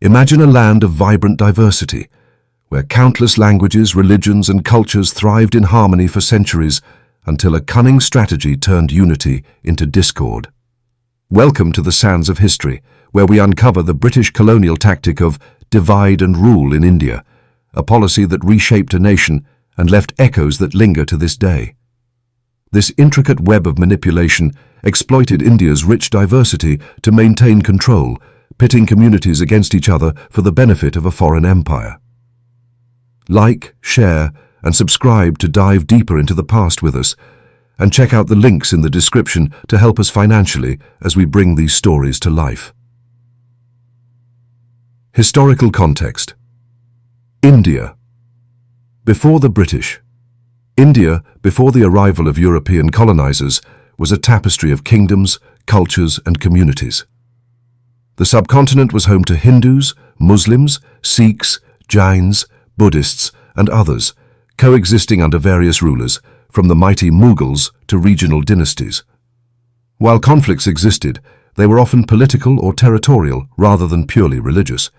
Imagine a land of vibrant diversity, where countless languages, religions, and cultures thrived in harmony for centuries until a cunning strategy turned unity into discord. Welcome to the sands of history, where we uncover the British colonial tactic of divide and rule in India, a policy that reshaped a nation and left echoes that linger to this day. This intricate web of manipulation exploited India's rich diversity to maintain control, pitting communities against each other for the benefit of a foreign empire. Like, share, and subscribe to dive deeper into the past with us, and check out the links in the description to help us financially as we bring these stories to life. Historical context. India. Before the British. India, before the arrival of European colonizers, was a tapestry of kingdoms, cultures, and communities. The subcontinent was home to Hindus, Muslims, Sikhs, Jains, Buddhists, and others, coexisting under various rulers, from the mighty Mughals to regional dynasties. While conflicts existed, they were often political or territorial rather than purely religious.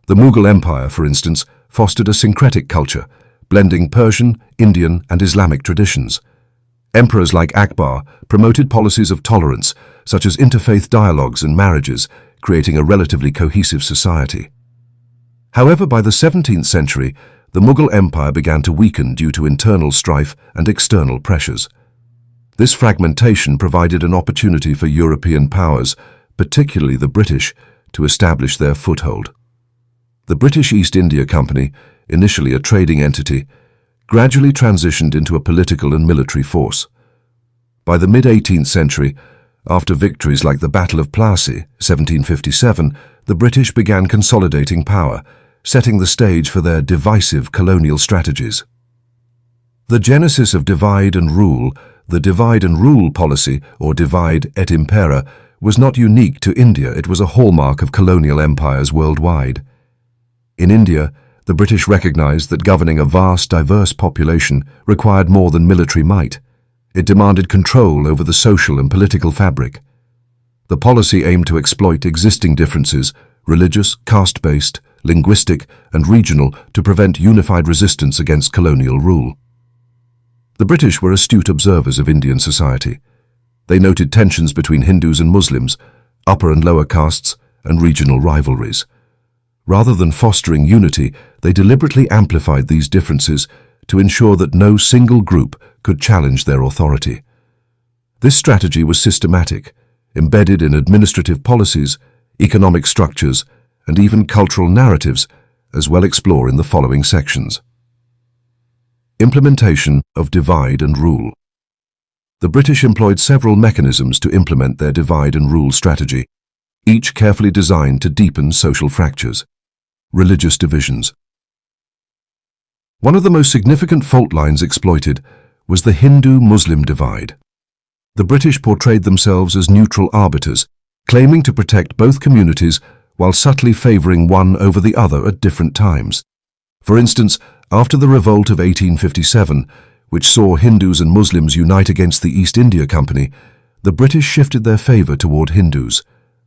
The Mughal Empire, for instance, fostered a syncretic culture, blending Persian, Indian, and Islamic traditions. Emperors like Akbar promoted policies of tolerance, such as interfaith dialogues and marriages, creating a relatively cohesive society. However, by the 17th century, the Mughal Empire began to weaken due to internal strife and external pressures. This fragmentation provided an opportunity for European powers, particularly the British, to establish their foothold. The British East India Company, initially a trading entity, gradually transitioned into a political and military force. By the mid-18th century, after victories like the Battle of Plassey, 1757, the British began consolidating power, setting the stage for their divisive colonial strategies. The genesis of divide and rule, the divide and rule policy, or divide et impera, was not unique to India. It was a hallmark of colonial empires worldwide. In India, the British recognized that governing a vast, diverse population required more than military might. It demanded control over the social and political fabric. The policy aimed to exploit existing differences, religious, caste-based, linguistic, and regional, to prevent unified resistance against colonial rule. The British were astute observers of Indian society. They noted tensions between Hindus and Muslims, upper and lower castes, and regional rivalries. Rather than fostering unity, they deliberately amplified these differences to ensure that no single group could challenge their authority. This strategy was systematic, embedded in administrative policies, economic structures, and even cultural narratives, as we'll explore in the following sections. Implementation of divide and rule. The British employed several mechanisms to implement their divide and rule strategy, each carefully designed to deepen social fractures. Religious divisions. One of the most significant fault lines exploited was the Hindu-Muslim divide. The British portrayed themselves as neutral arbiters, claiming to protect both communities while subtly favoring one over the other at different times. For instance, after the Revolt of 1857, which saw Hindus and Muslims unite against the East India Company, the British shifted their favor toward Hindus,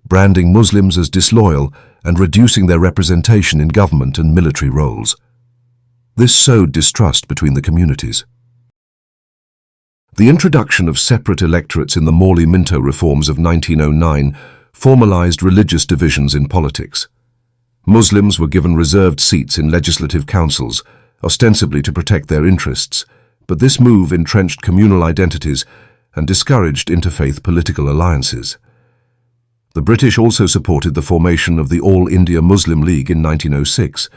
branding Muslims as disloyal and reducing their representation in government and military roles. This sowed distrust between the communities. The introduction of separate electorates in the Morley-Minto Reforms of 1909 formalized religious divisions in politics. Muslims were given reserved seats in legislative councils, ostensibly to protect their interests, but this move entrenched communal identities and discouraged interfaith political alliances. The British also supported the formation of the All India Muslim League in 1906,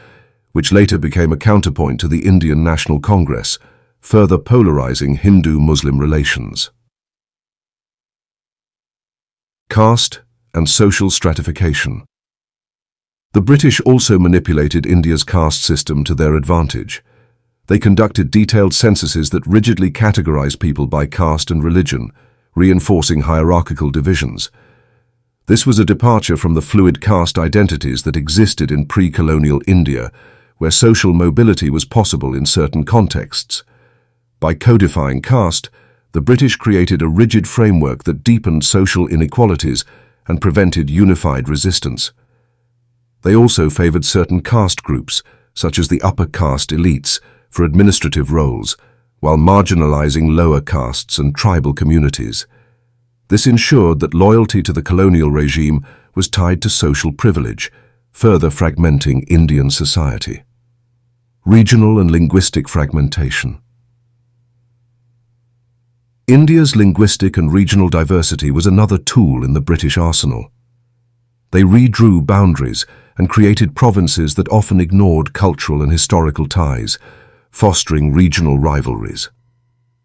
which later became a counterpoint to the Indian National Congress, further polarizing Hindu-Muslim relations. Caste and social stratification. The British also manipulated India's caste system to their advantage. They conducted detailed censuses that rigidly categorized people by caste and religion, reinforcing hierarchical divisions. This was a departure from the fluid caste identities that existed in pre-colonial India, where social mobility was possible in certain contexts. By codifying caste, the British created a rigid framework that deepened social inequalities and prevented unified resistance. They also favored certain caste groups, such as the upper caste elites, for administrative roles, while marginalizing lower castes and tribal communities. This ensured that loyalty to the colonial regime was tied to social privilege, further fragmenting Indian society. Regional and linguistic fragmentation. India's linguistic and regional diversity was another tool in the British arsenal. They redrew boundaries and created provinces that often ignored cultural and historical ties, fostering regional rivalries.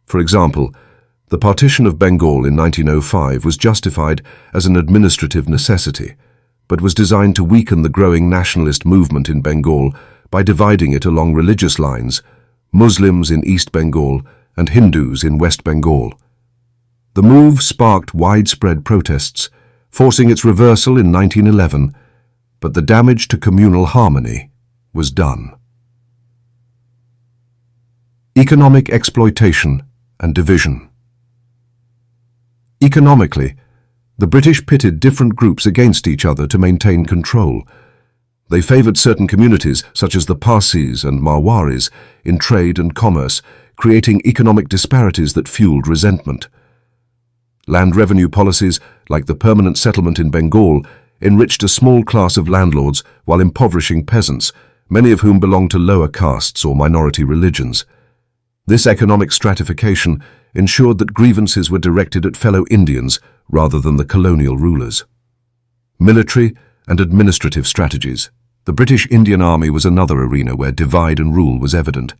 For example, the partition of Bengal in 1905 was justified as an administrative necessity, but was designed to weaken the growing nationalist movement in Bengal by dividing it along religious lines, Muslims in East Bengal and Hindus in West Bengal. The move sparked widespread protests, forcing its reversal in 1911, but the damage to communal harmony was done. Economic exploitation and division. Economically, the British pitted different groups against each other to maintain control. They favored certain communities, such as the Parsis and Marwaris, in trade and commerce, creating economic disparities that fueled resentment. Land revenue policies, like the permanent settlement in Bengal, enriched a small class of landlords while impoverishing peasants, many of whom belonged to lower castes or minority religions. This economic stratification ensured that grievances were directed at fellow Indians rather than the colonial rulers. Military and administrative strategies. The British Indian Army was another arena where divide and rule was evident.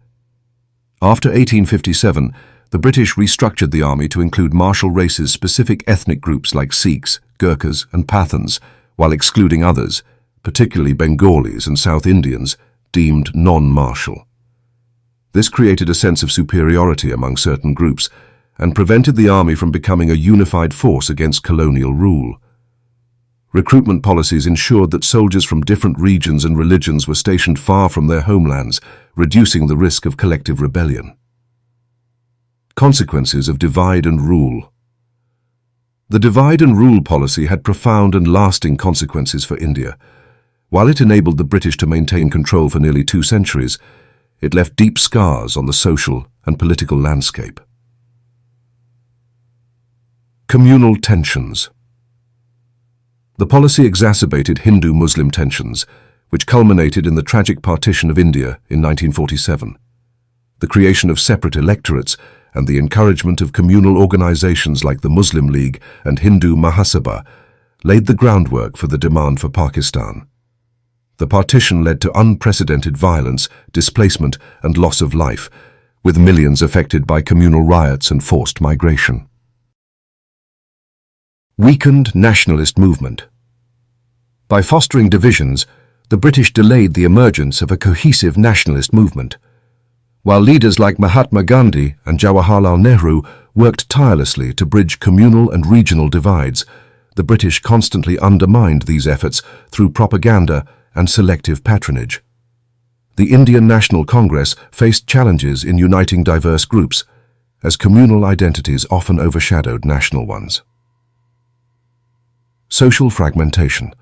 After 1857, the British restructured the army to include martial races specific ethnic groups like Sikhs, Gurkhas and Pathans, while excluding others, particularly Bengalis and South Indians, deemed non-martial. This created a sense of superiority among certain groups and prevented the army from becoming a unified force against colonial rule. Recruitment policies ensured that soldiers from different regions and religions were stationed far from their homelands, reducing the risk of collective rebellion. Consequences of divide and rule. The divide and rule policy had profound and lasting consequences for India. While it enabled the British to maintain control for nearly 2 centuries, it left deep scars on the social and political landscape. Communal tensions. The policy exacerbated Hindu-Muslim tensions, which culminated in the tragic partition of India in 1947. The creation of separate electorates and the encouragement of communal organizations like the Muslim League and Hindu Mahasabha laid the groundwork for the demand for Pakistan. The partition led to unprecedented violence, displacement, and loss of life, with millions affected by communal riots and forced migration. Weakened nationalist movement. By fostering divisions, the British delayed the emergence of a cohesive nationalist movement. While leaders like Mahatma Gandhi and Jawaharlal Nehru worked tirelessly to bridge communal and regional divides, the British constantly undermined these efforts through propaganda and selective patronage. The Indian National Congress faced challenges in uniting diverse groups, as communal identities often overshadowed national ones. Social fragmentation.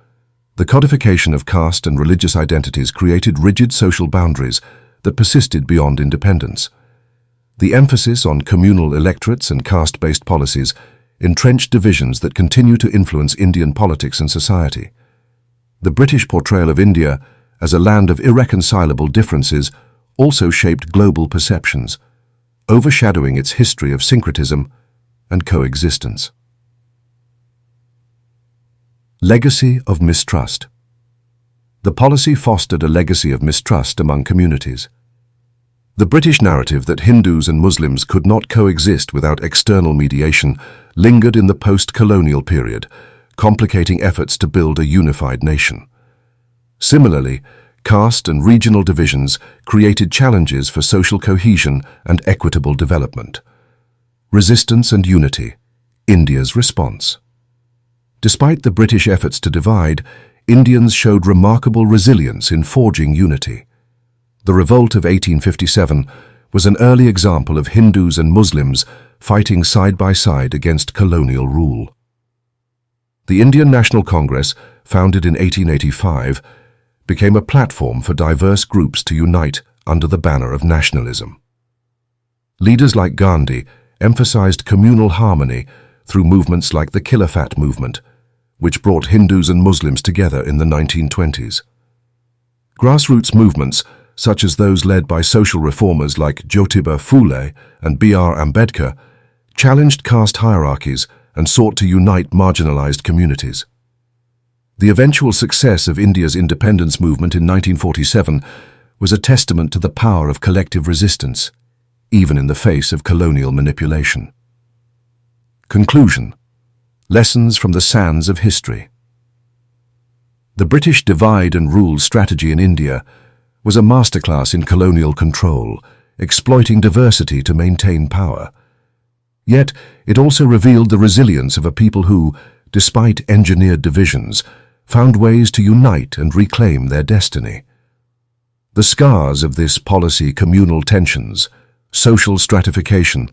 The codification of caste and religious identities created rigid social boundaries that persisted beyond independence. The emphasis on communal electorates and caste-based policies entrenched divisions that continue to influence Indian politics and society. The British portrayal of India as a land of irreconcilable differences also shaped global perceptions, overshadowing its history of syncretism and coexistence. Legacy of mistrust. The policy fostered a legacy of mistrust among communities. The British narrative that Hindus and Muslims could not coexist without external mediation lingered in the post-colonial period, complicating efforts to build a unified nation. Similarly, caste and regional divisions created challenges for social cohesion and equitable development. Resistance and unity. India's response. Despite the British efforts to divide, Indians showed remarkable resilience in forging unity. The Revolt of 1857 was an early example of Hindus and Muslims fighting side by side against colonial rule. The Indian National Congress, founded in 1885, became a platform for diverse groups to unite under the banner of nationalism. Leaders like Gandhi emphasized communal harmony through movements like the Khilafat movement, which brought Hindus and Muslims together in the 1920s. Grassroots movements, such as those led by social reformers like Jyotiba Phule and B.R. Ambedkar, challenged caste hierarchies and sought to unite marginalized communities. The eventual success of India's independence movement in 1947 was a testament to the power of collective resistance, even in the face of colonial manipulation. Conclusion: lessons from the sands of history. The British divide and rule strategy in India was a masterclass in colonial control, exploiting diversity to maintain power. Yet, it also revealed the resilience of a people who, despite engineered divisions, found ways to unite and reclaim their destiny. The scars of this policy, communal tensions, social stratification,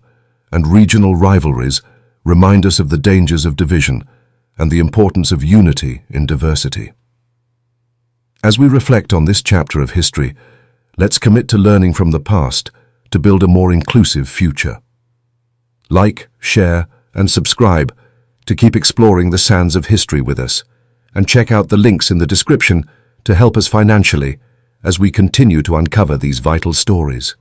and regional rivalries remind us of the dangers of division and the importance of unity in diversity. As we reflect on this chapter of history, let's commit to learning from the past to build a more inclusive future. Like, share, and subscribe to keep exploring the sands of history with us, and check out the links in the description to help us financially as we continue to uncover these vital stories.